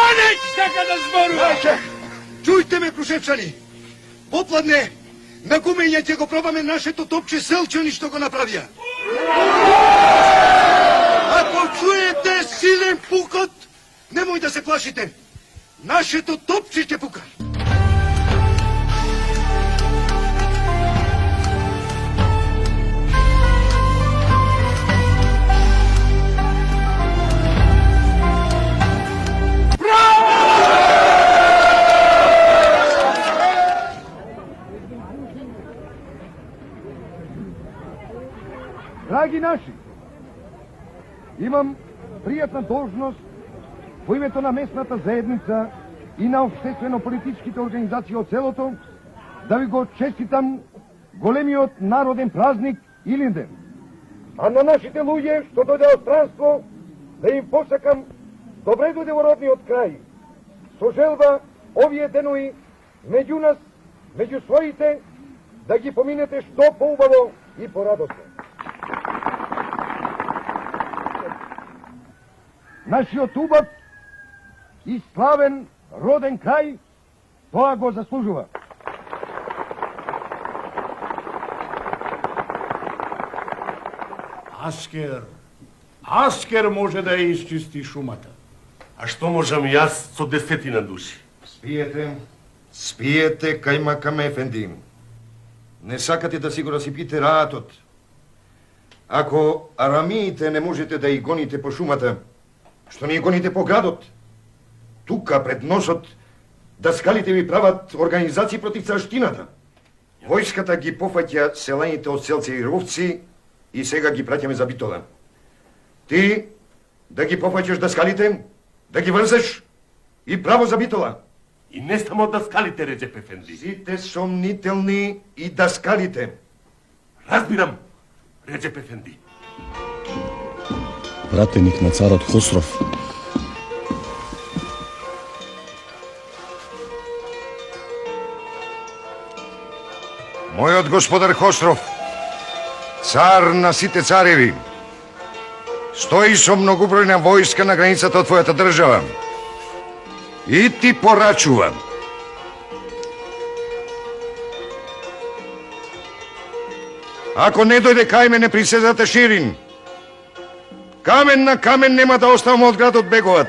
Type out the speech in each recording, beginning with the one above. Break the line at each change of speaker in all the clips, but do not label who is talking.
Ганеч така да зборува!
Чуйте ме, Крушевчани! Попладне на гумење ќе го пробаме нашето топче селчани што го направија. Ако чуете силен пукот, немој да се плашите. Нашето топче ќе пука.
Драги наши, имам пријатна должност во името на местната заедница и на општествено-политичките организации од селото да ви го честитам големиот народен празник Илинден. А на нашите луѓе што дојде од странство да им посакам добре дојде во родниот крај. Со желба овие денови меѓу нас, меѓу своите, да ги поминете што поубаво и порадосно. Нашиот убав и славен роден крај тоа го заслужува.
Аскер може да ја исчисти шумата.
А што можам јас со 10 души?
Спиете, кајмакаме ефенди. Не сакате да си го расипите раатот. Ако арамиите не можете да ги гоните по шумата, што не ги гоните по градот? Тука, пред носот, даскалите ви прават организации против царштината. Војската ги пофаќа селаните од селци и ровци и сега ги праќаме за Битола. Ти да ги пофаќаш даскалите, да ги врзеш и право за Битола.
И не само даскалите, Реджеп ефенди.
Сите сомнителни и даскалите.
Разбирам, Реджеп ефенди.
Пратеник на царот Хосров.
Мојот господар Хосров, цар на сите цареви, стои со многобројна војска на границата од твојата држава. И ти порачувам. Ако не дојде кај мене принцезата Ширин, камен на камен нема да оставам од градот бегуват.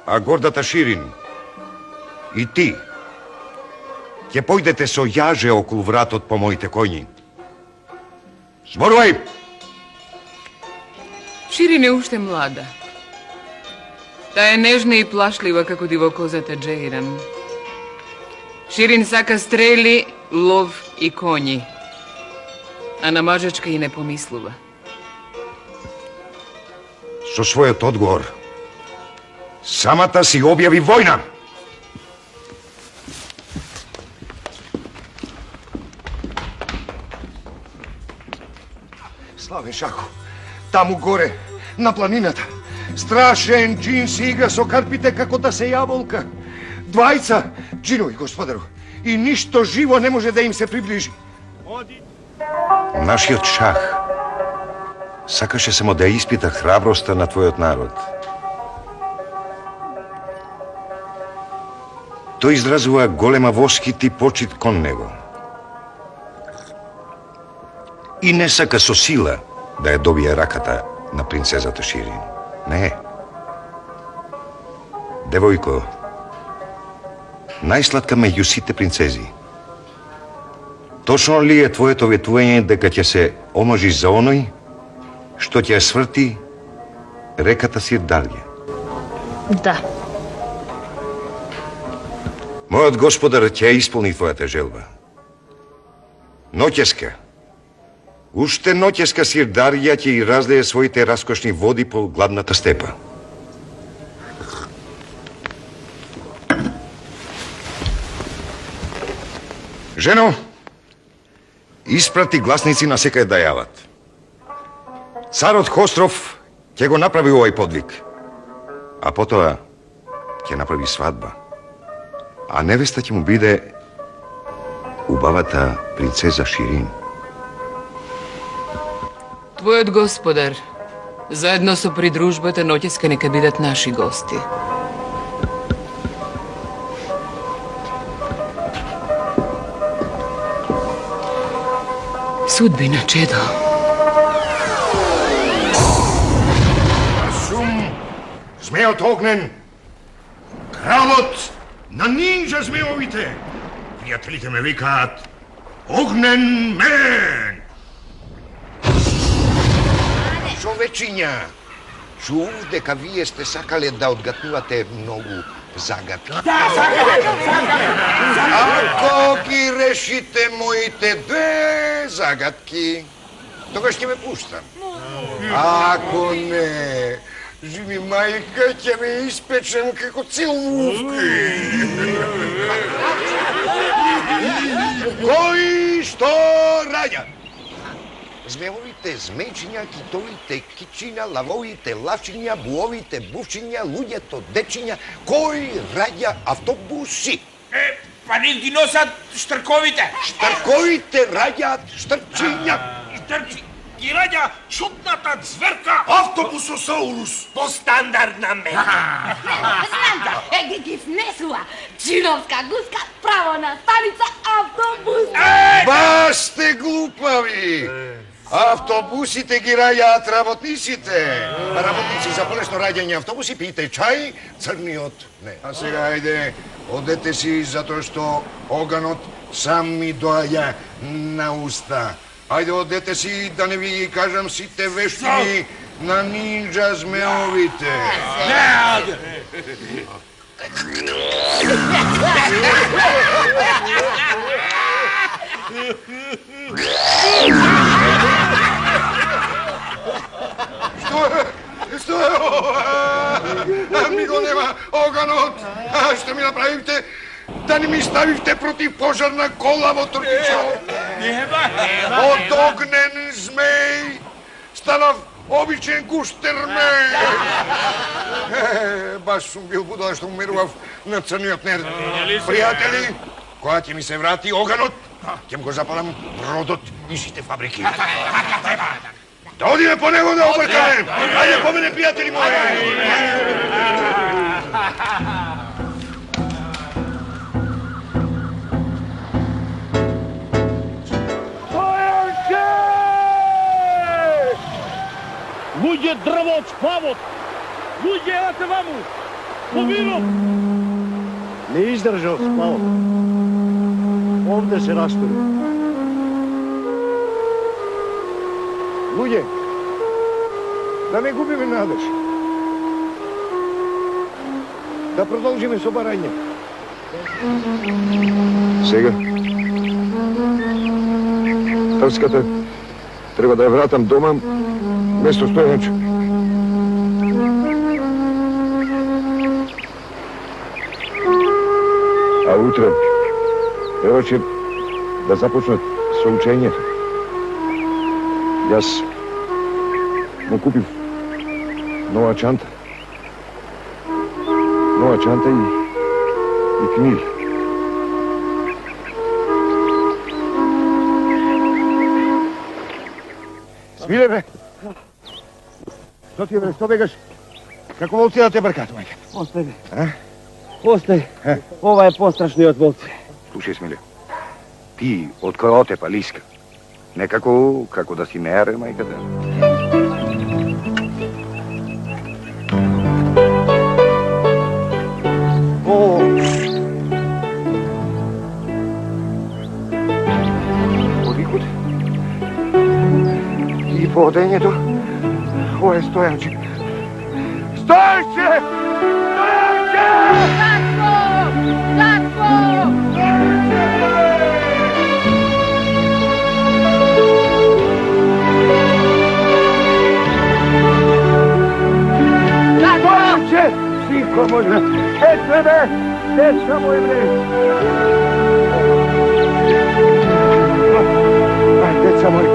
А гордата Ширин и ти ќе појдете со јаже околу вратот по моите коњи. Зборувај!
Ширин е уште млада. Таа е нежна и плашлива како дивокозата Джейран. Ширин сака стрели, лов и коњи. А на мажачка и не помислува.
Со својот одговор, самата си објави војна. Славен Шахо, таму горе, на планината, страшен џин си игра со карпите како да се јаболка. Двајца џинови, господару, и ништо живо не може да им се приближи. Нашиот шах сакаше само да испита храброста на твојот народ. Тој изразува голема воскит и почит кон него. И не сака со сила да ја добие раката на принцезата Ширин. Не. Девојко, најсладка меѓу сите принцези. Точно ли е твоето ветување дека ќе се омажи за оној што ќе сврти реката Сирдарја?
Да.
Мојот господар ќе исполни твојата желба. Ноќеска, уште ноќеска Сирдарја ќе и разлее своите раскошни води по гладната степа. Жено, испрати гласници на секај да јават. Царот Хосров ќе го направи овој подвиг, а потоа ќе направи свадба. А невеста ќе му биде убавата принцеза Ширин.
Твојот господар Заедно со придружбата ноќеска нека бидат наши гости. Судбина, чедо.
Сум, змеот огнен, кралот на нинджа змеовите. Пријателите ме викаат Огнен мен.
Човечиња, чув дека вие сте сакале да одгатнувате многу загадки. Ако ги решите моите две загадки, тогаш ќе ме пуштам. Ако не, живи мајка, ќе ме испечем како целувки. Кој што раѓа? Змеовите, змејчиња, китовите, кичиња, лавовите, лавчиња, буовите, бувчиња, луѓето, дечиња, кој раѓа автобуси?
Па нив ги носат штрковите.
Штрковите раѓаат штрчиња.
Штрчи ги раѓа чудната зверка.
Автобусосаурус.
По стандардна мера.
Знам да ги внесува чиновска гуска право на станица автобус.
Баш сте глупави! Автобусите ги раѓаат работниците. Работници за полесно раѓање автобуси пиете чај, црниот не.
А сега ајде, одете си затоа што оганот сам ми доаѓа на уста. Ајде одете си да не ви ги кажам сите вештини на нинджа змеовите. Што е ова? Ми го нема оганот. Што ми направивте? Да не ми ставивте против пожарна кола во Туркичево. Од огнен змеј станав обичен гуштермеј. Баш сум бил будала што умерував на црниот нерд. Пријатели, кога ќе ми се врати оганот, ќе го запалам бродот и сите фабрики. Да одиме по него да обркаме. Ајде по мене, пријатели мои.
Луѓе дрво од сплавот. Луѓе елате ваму. Побило.
Не издржав сплавот. Овде се растури. Луѓе, да не губиме надеж. Да продолжиме со барање.
Сега, трската треба да ја вратам дома место Стојанчо. А утре требаше да започнат со учењето. Јас му купив нова чанта. Нова чанта и книги.
Смиле, бе! Што ти е, бе, што бегаш? Како волци да те бркат, мајка?
Остай, бе. Остай. Ова е пострашниот волци.
Слушај, Смиле, ти од кој отепа лиска? Некако, како да си неаре, мајката.
О!
Повикот и поодењето, ова е Стојанче. Стојанче! Стојанче!
Татко!
Стојанче! Синко мој, ете бе! Дечка мој, бре! Ај, деца мој!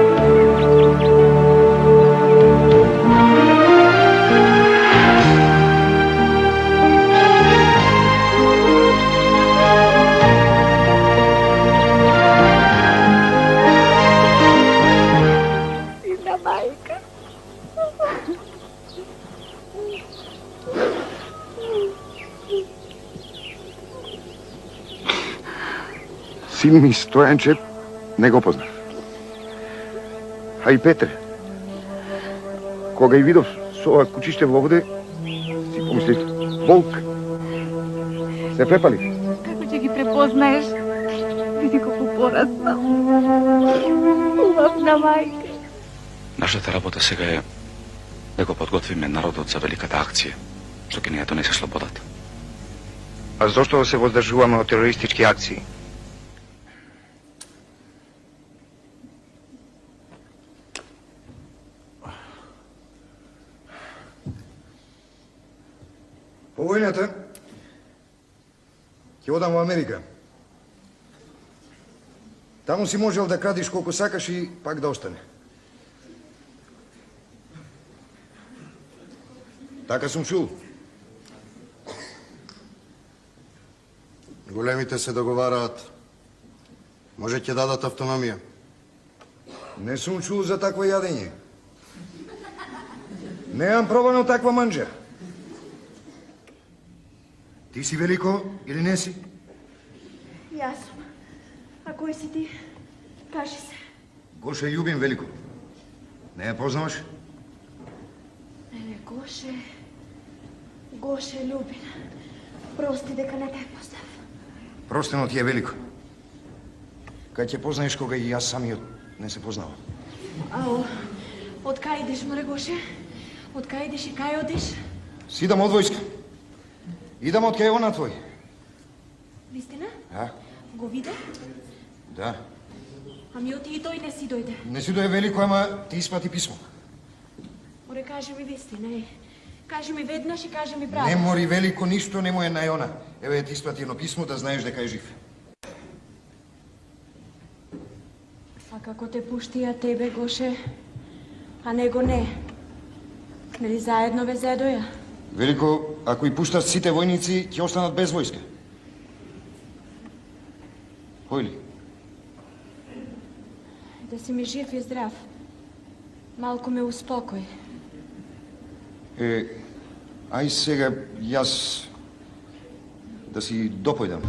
Сина мајка.
Син ми Стојанче не го познав. А и Петре. Кога и видов со ова кучиште во воде, си помислив, волк. Се препали.
Како ќе ги препознаеш? Види колку порасна. Убавна мајка.
Нашата работа сега е да го подготвиме народот за великата акција, што ќе ни ја донесе слободата.
А зошто се воздржуваме од терористички акции?
По војната ќе одам во Америка. Таму си можел да крадиш колку сакаш и пак да остане. Така сум чул.
Големите се договараат. Може ќе дадат автономија.
Не сум чул за такво јадење. Неам пробано таква манџа. Ти си Велико или не си?
Јас сум. А кој си ти? Кажи се.
Гоше љубим Велико. Не ја познаваш?
Не, Гоше... Гоше Љубин. Прости дека не те познав.
Простено ти е Велико. Кај ќе познаеш кога и јас самиот не се познавам.
Ало, од кај идеш, море Гоше? Од кај идеш и кај одиш?
Сидам од војска. Идам од кај она твој.
Вистина?
А?
Го виде?
Да.
Ами оти и тој не си дојде.
Не си дое Велико, ама ти испрати писмо.
Море, кажи ми вистина, е. Кажи ми веднаш и кажи ми право.
Не мори Велико, ништо не му е најона. Еве ти испрати едно писмо да знаеш дека е жив.
А како те пуштија тебе, Гоше, а него не? Нели заедно ве зедоја?
Велико, ако и пушташ сите војници, ќе останат без војска. Кој ли?
Да си ми жив и здрав. Малку ме успокој.
Ај сега јас да си допојдам.